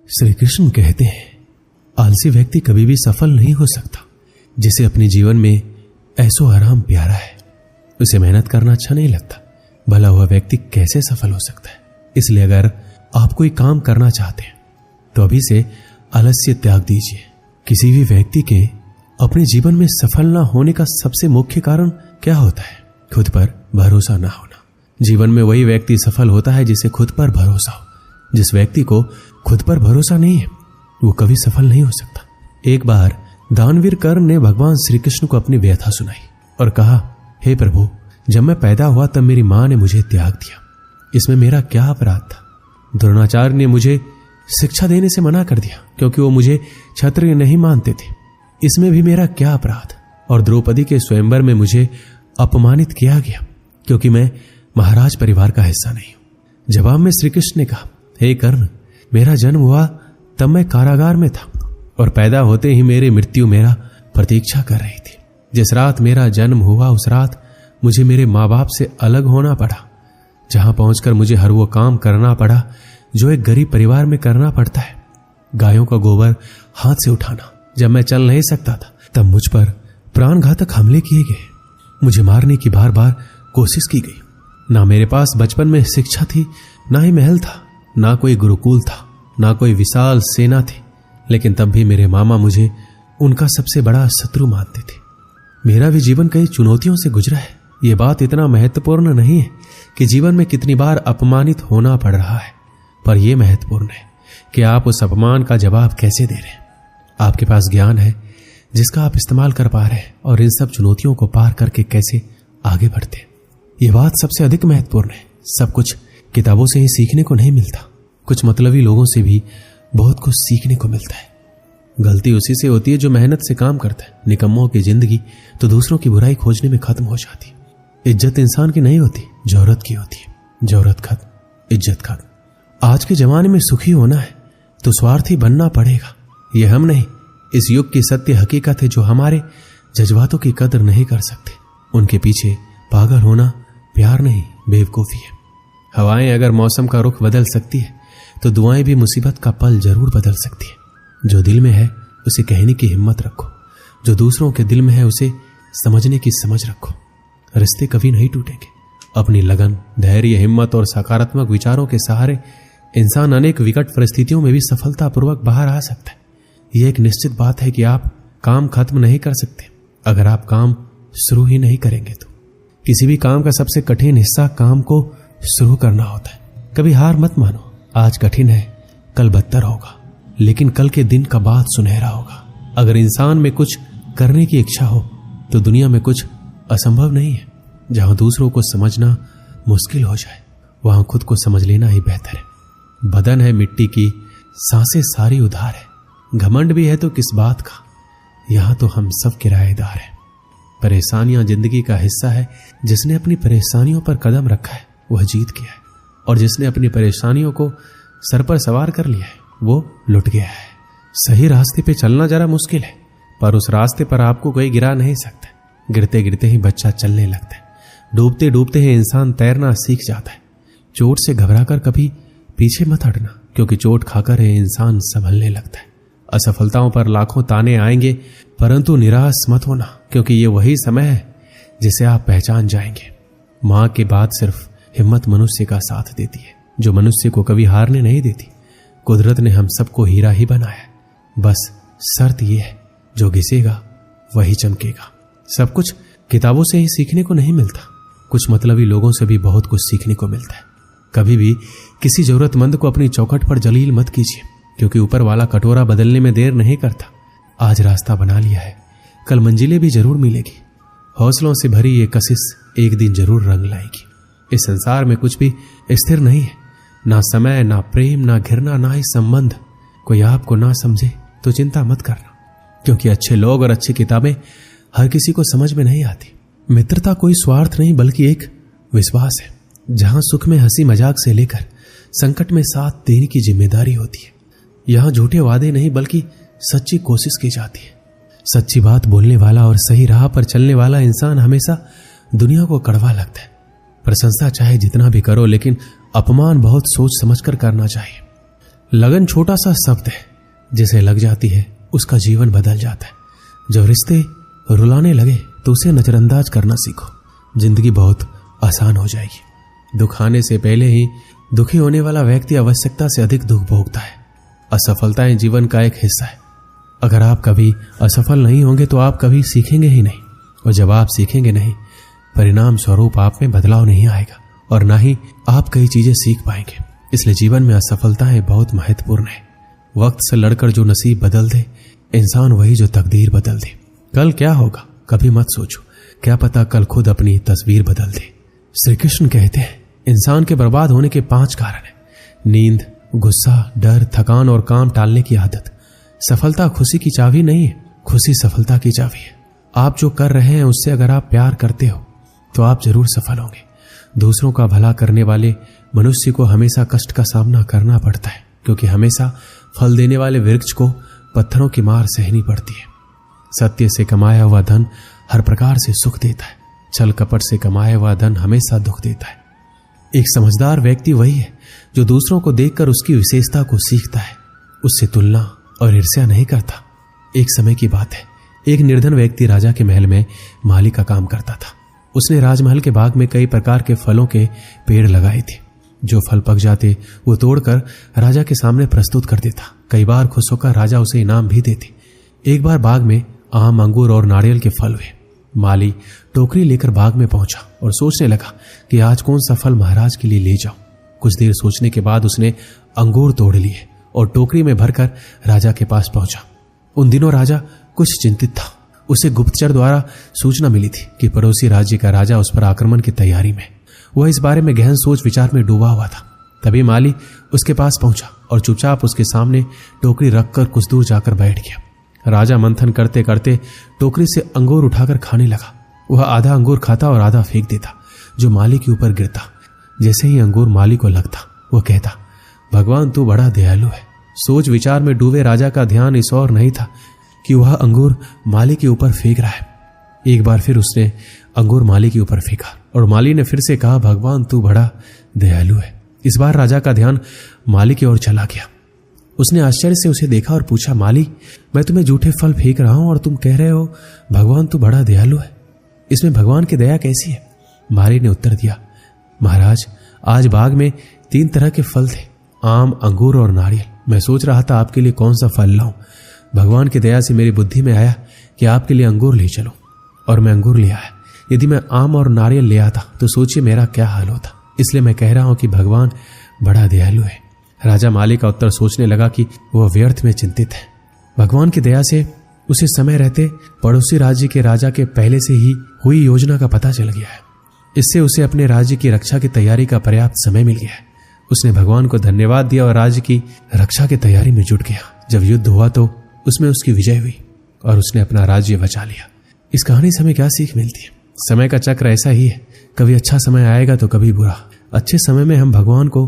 श्री कृष्ण कहते हैं, आलसी व्यक्ति कभी भी सफल नहीं हो सकता। जिसे अपने जीवन में ऐसो आराम प्यारा है, उसे मेहनत करना अच्छा नहीं लगता। भला हुआ व्यक्ति कैसे सफल हो सकता है? इसलिए अगर आप कोई काम करना चाहते हैं तो अभी से आलस्य त्याग दीजिए। किसी भी व्यक्ति के अपने जीवन में सफल ना होने का सबसे मुख्य कारण क्या होता है? खुद पर भरोसा ना होना। जीवन में वही व्यक्ति सफल होता है जिसे खुद पर भरोसा हो। जिस व्यक्ति को खुद पर भरोसा नहीं है वो कभी सफल नहीं हो सकता। एक बार दानवीर कर्ण ने भगवान श्री कृष्ण को अपनी व्यथा सुनाई और कहा, हे प्रभु, जब मैं पैदा हुआ तब मेरी मां ने मुझे त्याग दिया। इसमें मेरा क्या अपराध था? द्रोणाचार्य ने मुझे शिक्षा देने से मना कर दिया क्योंकि वो मुझे क्षत्रिय नहीं मानते थे। इसमें भी मेरा क्या अपराध? और द्रौपदी के स्वयंवर में मुझे अपमानित किया गया क्योंकि मैं महाराज परिवार का हिस्सा नहीं हूं। जवाब में श्री कृष्ण ने कहा, हे कर्ण, मेरा जन्म हुआ तब मैं कारागार में था और पैदा होते ही मेरी मृत्यु मेरा प्रतीक्षा कर रही थी। जिस रात मेरा जन्म हुआ उस रात मुझे मेरे माँ बाप से अलग होना पड़ा, जहां पहुंचकर मुझे हर वो काम करना पड़ा जो एक गरीब परिवार में करना पड़ता है। गायों का गोबर हाथ से उठाना। जब मैं चल नहीं सकता था तब मुझ पर प्राणघातक हमले किए गए। मुझे मारने की बार बार कोशिश की गई। ना मेरे पास बचपन में शिक्षा थी, ना ही महल था, ना कोई गुरुकुल था, ना कोई विशाल सेना थी, लेकिन तब भी मेरे मामा मुझे उनका सबसे बड़ा शत्रु मानते थे। मेरा भी जीवन कई चुनौतियों से गुजरा है। यह बात इतना महत्वपूर्ण नहीं है कि जीवन में कितनी बार अपमानित होना पड़ रहा है, पर यह महत्वपूर्ण है कि आप उस अपमान का जवाब कैसे दे रहे हैं। आपके पास ज्ञान है जिसका आप इस्तेमाल कर पा रहे हैं और इन सब चुनौतियों को पार करके कैसे आगे बढ़ते हैं। यह बात सबसे अधिक महत्वपूर्ण है। सब कुछ किताबों से ही सीखने को नहीं मिलता। कुछ मतलबी लोगों से भी बहुत कुछ सीखने को मिलता है। गलती उसी से होती है जो मेहनत से काम करता है। निकम्मों की जिंदगी तो दूसरों की बुराई खोजने में खत्म हो जाती है। इज्जत इंसान की नहीं होती, जौहरत की होती है। जौहरत खत्म, इज्जत खत्म। आज के जमाने में सुखी होना है तो स्वार्थी बनना पड़ेगा। यह हम नहीं, इस युग की सत्य हकीकत है जो हमारे जज्बातों की कदर नहीं कर सकते। उनके पीछे पागल होना प्यार नहीं, बेवकूफी है। हवाएं अगर मौसम का रुख बदल सकती है तो दुआएं भी मुसीबत का पल जरूर बदल सकती है। जो दिल में है उसे कहने की हिम्मत रखो, जो दूसरों के दिल में है उसे समझने की समझ रखो। रिश्ते कभी नहीं टूटेंगे। अपनी लगन, धैर्य, हिम्मत और सकारात्मक विचारों के सहारे इंसान अनेक विकट परिस्थितियों में भी सफलतापूर्वक बाहर आ सकता है। यह एक निश्चित बात है कि आप काम खत्म नहीं कर सकते अगर आप काम शुरू ही नहीं करेंगे तो। किसी भी काम का सबसे कठिन हिस्सा काम को शुरू करना होता है। कभी हार मत मानो। आज कठिन है, कल बदतर होगा, लेकिन कल के दिन का बाद सुनहरा होगा। अगर इंसान में कुछ करने की इच्छा हो तो दुनिया में कुछ असंभव नहीं है। जहां दूसरों को समझना मुश्किल हो जाए वहां खुद को समझ लेना ही बेहतर है। बदन है मिट्टी की, सांसें सारी उधार है। घमंड भी है तो किस बात का, यहां तो हम सब किराएदार हैं। परेशानियां जिंदगी का हिस्सा है। जिसने अपनी परेशानियों पर कदम रखा है वह जीत गया है, और जिसने अपनी परेशानियों को सर पर सवार कर लिया है वो लुट गया है। सही रास्ते पे चलना जरा मुश्किल है, पर उस रास्ते पर आपको कोई गिरा नहीं सकता। गिरते गिरते ही बच्चा चलने लगता है। डूबते डूबते ही इंसान तैरना सीख जाता है। चोट से घबराकर कभी पीछे मत हटना, क्योंकि चोट खाकर ही इंसान संभलने लगता है। असफलताओं पर लाखों ताने आएंगे, परंतु निराश मत होना, क्योंकि ये वही समय है जिसे आप पहचान जाएंगे। मां के बाद सिर्फ हिम्मत मनुष्य का साथ देती है, जो मनुष्य को कभी हारने नहीं देती। कुदरत ने हम सबको हीरा ही बनाया, बस शर्त यह है जो घिसेगा वही चमकेगा। सब कुछ किताबों से ही सीखने को नहीं मिलता। कुछ मतलबी लोगों से भी बहुत कुछ सीखने को मिलता है। कभी भी किसी जरूरतमंद को अपनी चौखट पर जलील मत कीजिए, क्योंकि ऊपर वाला कटोरा बदलने में देर नहीं करता। आज रास्ता बना लिया है, कल मंजिलें भी जरूर मिलेगी। हौसलों से भरी ये कशिश एक दिन जरूर रंग लाएगी। इस संसार में कुछ भी स्थिर नहीं है, ना समय, ना प्रेम, ना घृणा, ना ही संबंध। कोई आपको ना समझे तो चिंता मत करना, क्योंकि अच्छे लोग और अच्छी किताबें हर किसी को समझ में नहीं आती। मित्रता कोई स्वार्थ नहीं बल्कि एक विश्वास है, जहां सुख में हंसी मजाक से लेकर संकट में साथ देने की जिम्मेदारी होती है। यहां झूठे वादे नहीं बल्कि सच्ची कोशिश की जाती है। सच्ची बात बोलने वाला और सही राह पर चलने वाला इंसान हमेशा दुनिया को कड़वा लगता है। प्रशंसा चाहे जितना भी करो, लेकिन अपमान बहुत सोच समझकर करना चाहिए। लगन छोटा सा शब्द है, जिसे लग जाती है उसका जीवन बदल जाता है। जब रिश्ते रुलाने लगे तो उसे नजरअंदाज करना सीखो, जिंदगी बहुत आसान हो जाएगी। दुख आने से पहले ही दुखी होने वाला व्यक्ति आवश्यकता से अधिक दुख भोगता है। असफलताएं जीवन का एक हिस्सा है। अगर आप कभी असफल नहीं होंगे तो आप कभी सीखेंगे ही नहीं, और जब आप सीखेंगे नहीं, परिणाम स्वरूप आप में बदलाव नहीं आएगा और ना ही आप कई चीजें सीख पाएंगे। इसलिए जीवन में असफलताएं बहुत महत्वपूर्ण है। वक्त से लड़कर जो नसीब बदल दे, इंसान वही जो तकदीर बदल दे। कल क्या होगा कभी मत सोचो, क्या पता कल खुद अपनी तस्वीर बदल दे। श्री कृष्ण कहते हैं, इंसान के बर्बाद होने के 5 कारण हैं: नींद, गुस्सा, डर, थकान और काम टालने की आदत। सफलता खुशी की चाबी नहीं है, खुशी सफलता की चाबी है। आप जो कर रहे हैं उससे अगर आप प्यार करते हो तो आप जरूर सफल होंगे। दूसरों का भला करने वाले मनुष्य को हमेशा कष्ट का सामना करना पड़ता है, क्योंकि हमेशा फल देने वाले वृक्ष को पत्थरों की मार सहनी पड़ती है। सत्य से कमाया हुआ धन हर प्रकार से सुख देता है, छल कपट से कमाया हुआ धन हमेशा दुख देता है। एक समझदार व्यक्ति वही है जो दूसरों को देखकर उसकी विशेषता को सीखता है, उससे तुलना और ईर्ष्या नहीं करता। एक समय की बात है, एक निर्धन व्यक्ति राजा के महल में माली का काम करता था। उसने राजमहल के बाग में कई प्रकार के फलों के पेड़ लगाए थे। जो फल पक जाते वो तोड़कर राजा के सामने प्रस्तुत कर देता। कई बार खुश होकर राजा उसे इनाम भी देते। एक बार बाग में आम, अंगूर और नारियल के फल हुए। माली टोकरी लेकर बाग में पहुंचा और सोचने लगा कि आज कौन सा फल महाराज के लिए ले जाऊं। कुछ देर सोचने के बाद उसने अंगूर तोड़ लिए और टोकरी में भरकर राजा के पास पहुंचा। उन दिनों राजा कुछ चिंतित था। उसे गुप्तचर द्वारा सूचना मिली थी कि पड़ोसी राज्य का राजा उस पर आक्रमण की तैयारी में। वह इस बारे में गहन सोच विचार में डूबा हुआ था। तभी माली उसके पास पहुंचा और चुपचाप उसके सामने टोकरी रखकर कुछ दूर जाकर बैठ गया। राजा मंथन करते करते टोकरी से अंगूर उठाकर खाने लगा। वह आधा अंगूर खाता और आधा फेंक देता, जो माली के ऊपर गिरता। जैसे ही अंगूर माली को लगता, वह कहता, भगवान तू बड़ा दयालु है। सोच विचार में डूबे राजा का ध्यान इस ओर नहीं था कि वह अंगूर माली के ऊपर फेंक रहा है। एक बार फिर उसने अंगूर माली के ऊपर फेंका और माली ने फिर से कहा, भगवान तू बड़ा दयालु है। इस बार राजा का ध्यान माली की ओर चला गया। उसने आश्चर्य से उसे देखा और पूछा, माली, मैं तुम्हें जूठे फल फेंक रहा हूं और तुम कह रहे हो भगवान तू बड़ा दयालु है। इसमें भगवान की दया कैसी है? माली ने उत्तर दिया, महाराज, आज बाग में 3 तरह के फल थे, आम, अंगूर और नारियल। मैं सोच रहा था आपके लिए कौन सा फल लाऊं। भगवान की दया से मेरी बुद्धि में आया कि आपके लिए अंगूर ले चलो, और मैं अंगूर ले आया। यदि मैं आम और नारियल ले आता तो सोचिए मेरा क्या हाल होता। इसलिए मैं कह रहा हूं कि भगवान बड़ा दयालु है। राजा माली का उत्तर सोचने लगा कि वह व्यर्थ में चिंतित है। भगवान की दया से उसे समय रहते पड़ोसी राज्य के राजा के पहले से ही हुई योजना का पता चल गया है। इससे उसे अपने राज्य की रक्षा की तैयारी का पर्याप्त समय मिल गया है। उसने भगवान को धन्यवाद दिया और राज्य की रक्षा की तैयारी में जुट गया। जब युद्ध हुआ तो उसमें उसकी विजय हुई और उसने अपना राज्य बचा लिया। इस कहानी से हमें क्या सीख मिलती है? समय का चक्र ऐसा ही है, कभी अच्छा समय आएगा तो कभी बुरा। अच्छे समय में हम भगवान को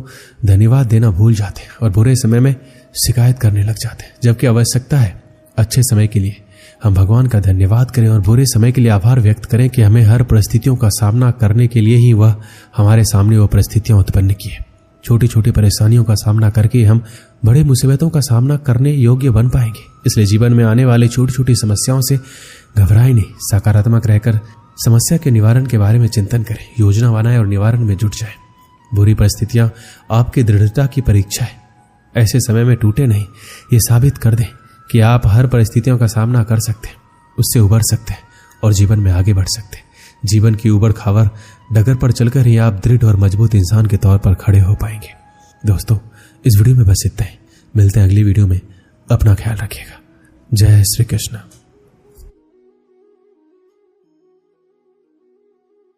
धन्यवाद देना भूल जाते हैं और बुरे समय में शिकायत करने लग जाते हैं, जबकि आवश्यकता है अच्छे समय के लिए हम भगवान का धन्यवाद करें और बुरे समय के लिए आभार व्यक्त करें कि हमें हर परिस्थितियों का सामना करने के लिए ही वह हमारे सामने वो परिस्थितियां उत्पन्न की है। छोटी छोटी परेशानियों का सामना करके हम बड़े मुसीबतों का सामना करने योग्य बन पाएंगे। इसलिए जीवन में आने वाली छोटी छोटी समस्याओं से घबराएं नहीं, सकारात्मक रहकर समस्या के निवारण के बारे में चिंतन करें, योजना बनाएं और निवारण में जुट जाएं। बुरी परिस्थितियां आपकी दृढ़ता की परीक्षा है। ऐसे समय में टूटे नहीं, ये साबित कर दें कि आप हर परिस्थितियों का सामना कर सकते हैं, उससे उबर सकते हैं और जीवन में आगे बढ़ सकते हैं। जीवन की उबड़ खाबड़ डगर पर चलकर ही आप दृढ़ और मजबूत इंसान के तौर पर खड़े हो पाएंगे। दोस्तों, इस वीडियो में बस इतना ही। मिलते हैं अगली वीडियो में। अपना ख्याल रखिएगा। जय श्री कृष्ण।